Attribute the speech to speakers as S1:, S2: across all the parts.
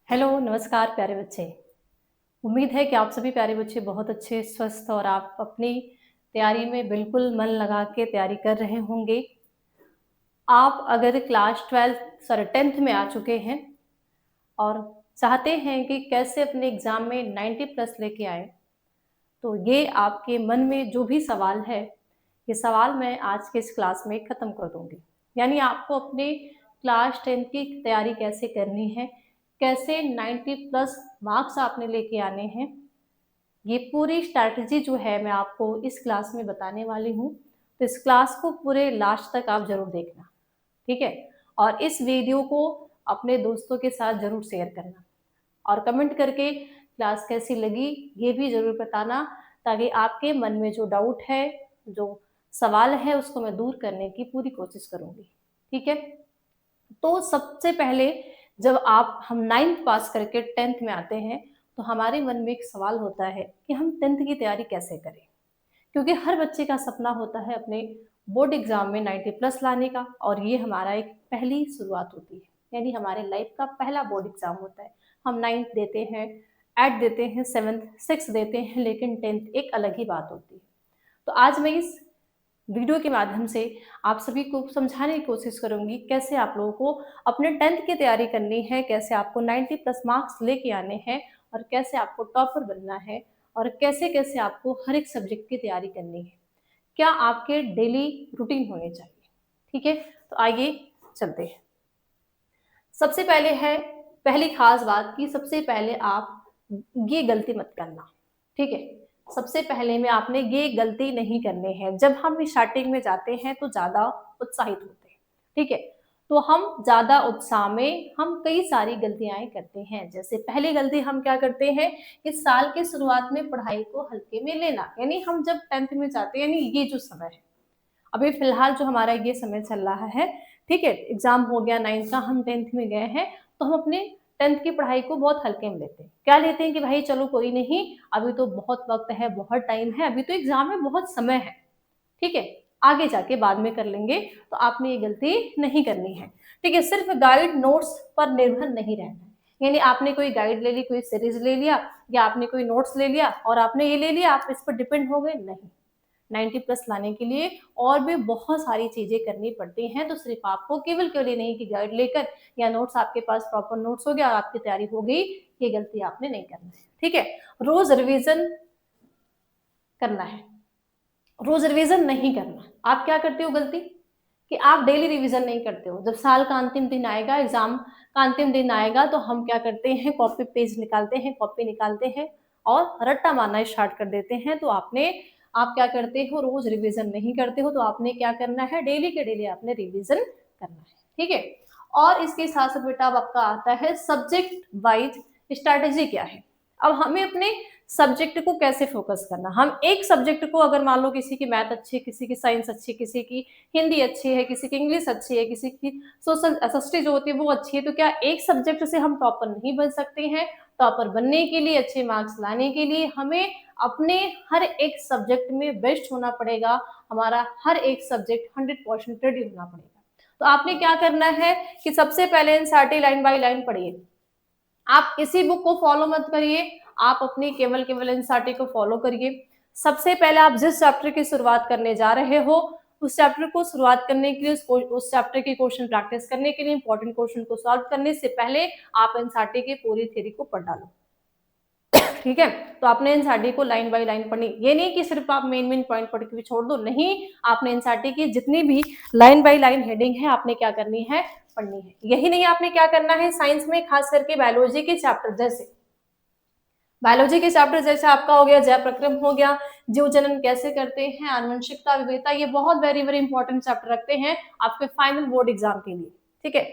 S1: Hello, नमस्कार प्यारे बच्चे। उम्मीद है कि आप सभी प्यारे बच्चे बहुत अच्छे, स्वस्थ और आप अपनी तैयारी में बिल्कुल मन लगा के तैयारी कर रहे होंगे। आप अगर क्लास 12 सॉरी 10th में आ चुके हैं और चाहते हैं कि कैसे अपने एग्ज़ाम में 90 प्लस लेके आएँ, तो ये आपके मन में जो भी सवाल है, ये सवाल मैं आज के इस क्लास में ख़त्म कर दूँगी। यानी आपको अपने क्लास 10 की तैयारी कैसे करनी है, कैसे 90 प्लस मार्क्स आपने लेके आने हैं, ये पूरी स्ट्रैटेजी जो है मैं आपको इस क्लास में बताने वाली हूँ। तो इस क्लास को पूरे लास्ट तक आप ज़रूर देखना, ठीक है? और इस वीडियो को अपने दोस्तों के साथ ज़रूर शेयर करना और कमेंट करके क्लास कैसी लगी ये भी ज़रूर बताना, ताकि आपके मन में जो डाउट है, जो सवाल है, उसको मैं दूर करने की पूरी कोशिश करूँगी, ठीक है? तो सबसे पहले जब आप हम 9th पास करके 10th में आते हैं, तो हमारे मन में एक सवाल होता है कि हम 10th की तैयारी कैसे करें? क्योंकि हर बच्चे का सपना होता है अपने बोर्ड एग्जाम में 90 प्लस लाने का, और ये हमारा एक पहली शुरुआत होती है, यानी हमारे लाइफ का पहला बोर्ड एग्जाम होता है। हम 9th देते हैं, 8 देते हैं, 7th 6 देते हैं, लेकिन 10th एक अलग ही बात होती है। तो आज मैं इस वीडियो के माध्यम से आप सभी को समझाने की कोशिश करूंगी कैसे आप लोगों को अपने 10th की तैयारी करनी है, कैसे आपको 90 प्लस मार्क्स लेके आने हैं, और कैसे आपको टॉपर बनना है, और कैसे कैसे आपको हर एक सब्जेक्ट की तैयारी करनी है, क्या आपके डेली रूटीन होने चाहिए। ठीक है, तो आइए चलते हैं। सबसे पहले है पहली खास बात कि सबसे पहले आप ये गलती मत करना, ठीक है? सबसे पहले में आपने ये गलती नहीं करनी है। जब हम स्टार्टिंग में जाते हैं तो ज़्यादा उत्साहित होते हैं, ठीक है? तो हम ज़्यादा उत्साह में हम कई सारी गलतियाँ करते हैं। जैसे पहली गलती हम क्या करते हैं कि साल के शुरुआत में पढ़ाई को हल्के में लेना, यानी हम जब 10th में जाते हैं, यानी ये जो समय है, अभी फिलहाल जो हमारा ये समय चल रहा है, ठीक है, एग्जाम हो गया 9th का, हम 10th में गए हैं, तो हम अपने 10th की पढ़ाई को बहुत हल्के में लेते हैं। क्या लेते हैं कि भाई चलो कोई नहीं, अभी तो बहुत वक्त है, बहुत टाइम है, अभी तो एग्जाम में बहुत समय है, ठीक है, आगे जाके बाद में कर लेंगे। तो आपने ये गलती नहीं करनी है, ठीक है? सिर्फ गाइड नोट्स पर निर्भर नहीं रहना है, यानी आपने कोई गाइड ले ली, कोई सीरीज ले लिया, या आपने कोई नोट्स ले लिया और आपने ये ले लिया, आप इस पर डिपेंड हो गए, नहीं। 90 प्लस लाने के लिए और भी बहुत सारी चीजें करनी पड़ती हैं। तो सिर्फ आपको केवल ये नहीं कि गाइड लेकर या नोट्स आपके पास प्रॉपर नोट्स हो गया और आपकी तैयारी हो गई, ये गलती आपने नहीं करना है, ठीक है? रोज रिवीजन करना है, रोज रिवीजन नहीं करना। आप क्या करते हो गलती कि आप डेली रिवीजन नहीं करते हो। जब साल का अंतिम दिन आएगा, एग्जाम का अंतिम दिन आएगा, तो हम क्या करते हैं, कॉपी पेज निकालते हैं, कॉपी निकालते हैं और रट्टा मारना स्टार्ट कर देते हैं। तो आप क्या करते हो, रोज रिवीजन नहीं करते हो। तो आपने क्या करना है, डेली के डेली आपने रिवीजन करना है, ठीक है? और इसके साथ साथ बेटा अब आपका आता है सब्जेक्ट वाइज स्ट्रैटेजी क्या है। अब हमें अपने सब्जेक्ट को कैसे फोकस करना। हम एक सब्जेक्ट को, अगर मान लो किसी की मैथ अच्छी है, किसी की साइंस अच्छी है, किसी की हिंदी अच्छी है, किसी की इंग्लिश अच्छी है, किसी की सोशल एसएसटी जो होती है वो अच्छी है, तो क्या एक सब्जेक्ट से हम टॉपर नहीं बन सकते हैं? टॉपर बनने के लिए, अच्छे मार्क्स लाने के लिए हमें अपने हर एक सब्जेक्ट में बेस्ट होना पड़ेगा। हमारा हर एक सब्जेक्ट 100% रेडी होना पड़ेगा। तो आपने क्या करना है कि सबसे पहले एनसीईआरटी लाइन बाय लाइन पढ़िए। आप किसी बुक को फॉलो मत करिए, आप अपनी केवल केवल एनसीईआरटी को फॉलो करिए। सबसे पहले आप जिस चैप्टर की शुरुआत करने जा रहे हो, उस चैप्टर को शुरुआत करने के लिए, उस चैप्टर के क्वेश्चन प्रैक्टिस करने के लिए, इंपॉर्टेंट क्वेश्चन को सॉल्व करने से पहले आप एनसीईआरटी की पूरी थ्योरी को पढ़ डालो, ठीक है? तो आपने एनसीईआरटी को लाइन बाय लाइन पढ़नी, ये नहीं कि सिर्फ आप मेन पॉइंट पढ़ के भी छोड़ दो, नहीं। आपने एनसीईआरटी की जितनी भी लाइन बाय लाइन हेडिंग है, आपने क्या करनी है, पढ़नी है। यही नहीं, आपने क्या करना है, साइंस में खास करके बायोलॉजी के चैप्टर जैसे आपका हो गया जय प्रक्रम हो गया, जीव जनन कैसे करते हैं, आनुवंशिकता, विविधता, ये बहुत वेरी वेरी इंपॉर्टेंट चैप्टर रखते हैं आपके फाइनल बोर्ड एग्जाम के लिए, ठीक है?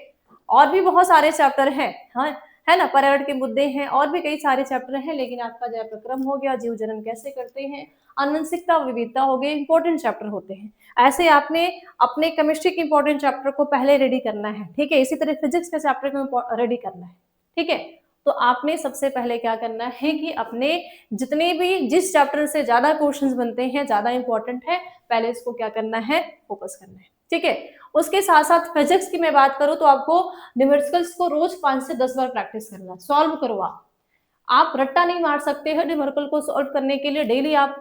S1: और भी बहुत सारे चैप्टर हैं, हाँ, है ना, पर्यावरण के मुद्दे हैं, और भी कई सारे चैप्टर हैं, लेकिन आपका जय प्रक्रम हो गया, जीव जनन कैसे करते हैं, आनुवंशिकता, विविधता हो गए, इंपॉर्टेंट चैप्टर होते हैं। ऐसे आपने अपने केमिस्ट्री के इंपॉर्टेंट चैप्टर को पहले रेडी करना है, ठीक है? इसी तरह फिजिक्स के चैप्टर को रेडी करना है, ठीक है? तो आपने सबसे पहले क्या करना है कि अपने जितने भी जिस चैप्टर से ज्यादा क्वेश्चंस बनते हैं, ज्यादा इंपॉर्टेंट है, पहले इसको क्या करना है, फोकस करना है, ठीक है? उसके साथ साथ फिजिक्स की मैं बात करूं तो आपको न्यूमेरिकल्स को रोज 5 से 10 बार प्रैक्टिस करना, सॉल्व करो। आप रट्टा नहीं मार सकते हैं, न्यूमेरिकल को सॉल्व करने के लिए डेली आप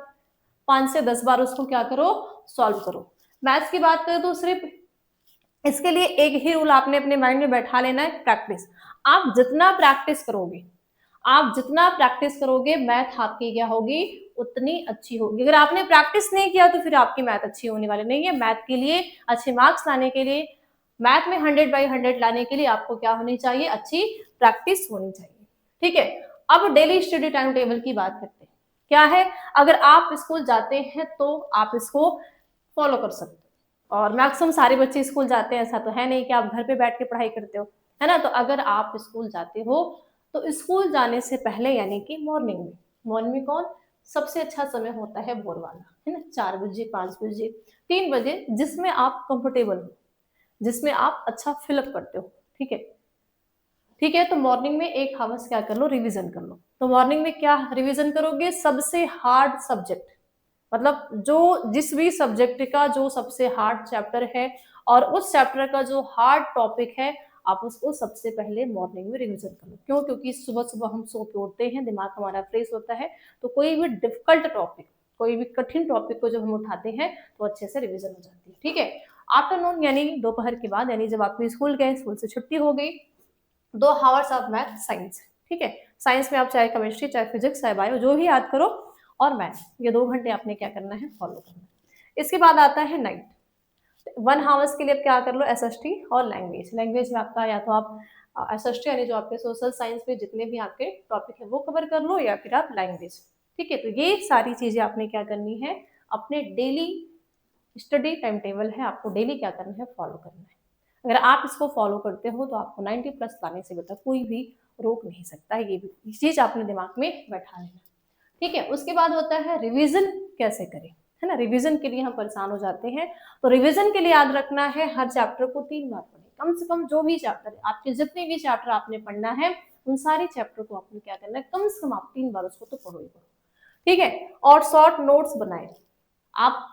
S1: 5 से 10 बार उसको क्या करो, सॉल्व करो। मैथ्स की बात करें तो सिर्फ इसके लिए एक ही रूल आपने अपने माइंड में बैठा लेना है, प्रैक्टिस। आप जितना प्रैक्टिस करोगे, आप जितना प्रैक्टिस करोगे मैथ आपकी क्या होगी, उतनी अच्छी होगी। अगर आपने प्रैक्टिस नहीं किया तो फिर आपकी मैथ अच्छी होने वाली नहीं है। मैथ के लिए अच्छे मार्क्स लाने के लिए, मैथ में 100/100 लाने के लिए आपको क्या होनी चाहिए, अच्छी प्रैक्टिस होनी चाहिए। ठीक है, अब डेली स्टडी टाइम टेबल की बात करते हैं। क्या है, अगर आप स्कूल जाते हैं तो आप इसको फॉलो कर सकते हो, और मैक्सिमम सारे बच्चे स्कूल जाते हैं, ऐसा तो है नहीं कि आप घर पे बैठ के पढ़ाई करते हो, है ना। तो अगर आप स्कूल जाते हो तो स्कूल जाने से पहले यानी कि मॉर्निंग में, मॉर्निंग में कौन सबसे अच्छा समय होता है, भोर वाला, है ना, 4 बजे, 5 बजे, 3 बजे, जिसमें आप कंफर्टेबल हो, जिसमें आप अच्छा फिलअप करते हो। ठीक है, ठीक है, तो मॉर्निंग में 1 हावर्स क्या कर लो, रिवीजन कर लो। तो मॉर्निंग में क्या रिवीजन करोगे, सबसे हार्ड सब्जेक्ट, मतलब जो जिस भी सब्जेक्ट का जो सबसे हार्ड चैप्टर है और उस चैप्टर का जो हार्ड टॉपिक है, आप उसको सबसे पहले मॉर्निंग में रिवीजन कर लो। क्यों, क्योंकि सुबह सुबह हम सो के उठते हैं, दिमाग हमारा फ्रेश होता है, तो कोई भी डिफिकल्ट टॉपिक, कोई भी कठिन टॉपिक को जब हम उठाते हैं तो अच्छे से रिवीजन हो जाती है। ठीक है, आफ्टरनून यानी दोपहर के बाद, यानी जब आपको स्कूल गए, स्कूल से छुट्टी हो गई, 2 हावर्स ऑफ मैथ साइंस। ठीक है, साइंस में आप चाहे केमिस्ट्री, चाहे फिजिक्स, चाहे बायो, जो भी याद करो, और मैथ, ये 2 घंटे आपने क्या करना है, फॉलो करना है। इसके बाद आता है नाइट, 1 हावर्स के लिए आप क्या कर लो, एसएसटी और लैंग्वेज। लैंग्वेज में आपका या तो आप एसएसटी यानी जो आपके सोशल साइंस में जितने भी आपके टॉपिक है वो कवर कर लो, या फिर आप लैंग्वेज। ठीक है, तो ये सारी चीजें आपने क्या करनी है, अपने डेली स्टडी टाइम टेबल है, आपको डेली क्या करना है, फॉलो करना है। अगर आप इसको फॉलो करते हो तो आपको 90 प्लस लाने से बेटा कोई भी रोक नहीं सकता है, ये भी चीज आपने दिमाग में बैठा लेना। ठीक है, उसके बाद होता है रिवीजन कैसे करें, है ना। रिवीजन के लिए हम परेशान हो जाते हैं, तो रिवीजन के लिए याद रखना है, हर चैप्टर को 3 बार पढ़ें, कम से कम जो भी चैप्टर आपके, जितने भी चैप्टर आपने पढ़ना है, उन सारे चैप्टर को आपने क्या करना है, कम से कम आप 3 बार उसको तो पढ़ो ही पढ़ो। ठीक है, और शॉर्ट नोट्स बनाए, आप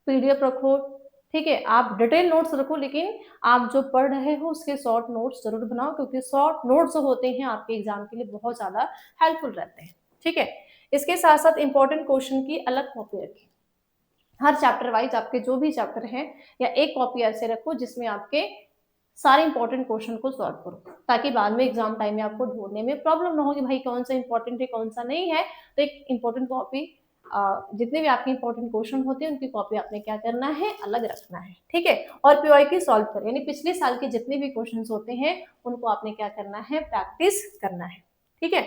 S1: पीडीएफ रखो, ठीक है, आप डिटेल नोट्स रखो, लेकिन आप जो पढ़ रहे हो उसके शॉर्ट नोट्स जरूर बनाओ, क्योंकि शॉर्ट नोट्स जो होते हैं आपके एग्जाम के लिए बहुत ज्यादा हेल्पफुल रहते हैं। ठीक है, इसके साथ साथ इंपॉर्टेंट क्वेश्चन की अलग कॉपी रखें, हर चैप्टर वाइज आपके जो भी चैप्टर हैं, या एक कॉपी ऐसे रखो जिसमें आपके सारे इंपॉर्टेंट क्वेश्चन को सॉल्व करो, ताकि बाद में एग्जाम टाइम में आपको ढूंढने में प्रॉब्लम ना हो कि भाई कौन सा इंपॉर्टेंट है कौन सा नहीं है। तो एक इंपॉर्टेंट कॉपी, जितने भी आपके इंपॉर्टेंट क्वेश्चन होते हैं उनकी कॉपी आपने क्या करना है, अलग रखना है। ठीक है, और पीवाईक्यू सॉल्व करें, यानी पिछले साल के जितने भी क्वेश्चन होते हैं उनको आपने क्या करना है, प्रैक्टिस करना है। ठीक है,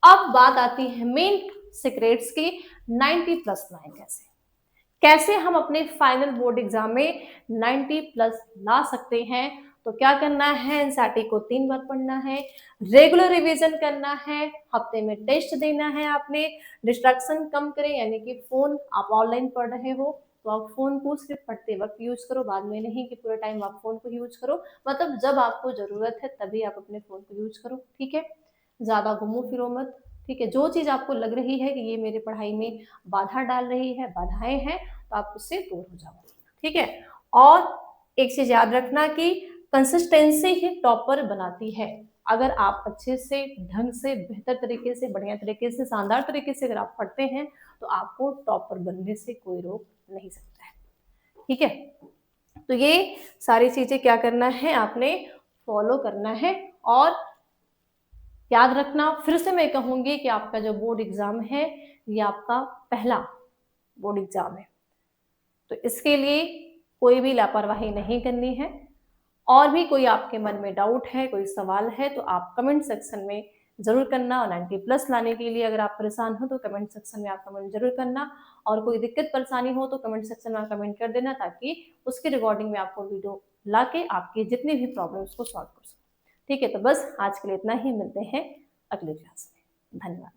S1: अब बात आती है मेन सीक्रेट्स की, 90 प्लस लाएं कैसे, कैसे हम अपने फाइनल बोर्ड एग्जाम में 90 प्लस ला सकते हैं। तो क्या करना है, एनसीईआरटी को 3 बार पढ़ना है, रेगुलर रिवीजन करना है, हफ्ते में टेस्ट देना है आपने, डिस्ट्रैक्शन कम करें, यानी कि फोन आप ऑनलाइन पढ़ रहे हो तो आप फोन को सिर्फ पढ़ते वक्त यूज करो, बाद में नहीं कि पूरे टाइम आप फोन को यूज करो, मतलब जब आपको जरूरत है तभी आप अपने फोन को यूज करो। ठीक है, ज्यादा घूमो फिरो मत। ठीक है, जो चीज आपको लग रही है कि ये मेरे पढ़ाई में बाधा डाल रही है, बाधाएं हैं, तो आप उससे दूर हो जाओ। ठीक है, और एक चीज याद रखना कि कंसिस्टेंसी ही टॉपर बनाती है। अगर आप अच्छे से, ढंग से, बेहतर तरीके से, बढ़िया तरीके से, शानदार तरीके से अगर आप पढ़ते हैं तो आपको टॉपर बनने से कोई रोक नहीं सकता है। ठीक है, तो ये सारी चीजें क्या करना है, आपने फॉलो करना है। और याद रखना, फिर से मैं कहूंगी कि आपका जो बोर्ड एग्जाम है ये आपका पहला बोर्ड एग्जाम है, तो इसके लिए कोई भी लापरवाही नहीं करनी है। और भी कोई आपके मन में डाउट है, कोई सवाल है, तो आप कमेंट सेक्शन में जरूर करना। और 90 प्लस लाने के लिए अगर आप परेशान हो तो कमेंट सेक्शन में आप कमेंट जरूर करना, और कोई दिक्कत परेशानी हो तो कमेंट सेक्शन में कमेंट कर देना, ताकि उसके रिगार्डिंग में आपको वीडियो ला के आपकी जितनी भी प्रॉब्लम्स को सॉल्व कर सकूं। ठीक है, तो बस आज के लिए इतना ही, मिलते हैं अगली क्लास में। धन्यवाद।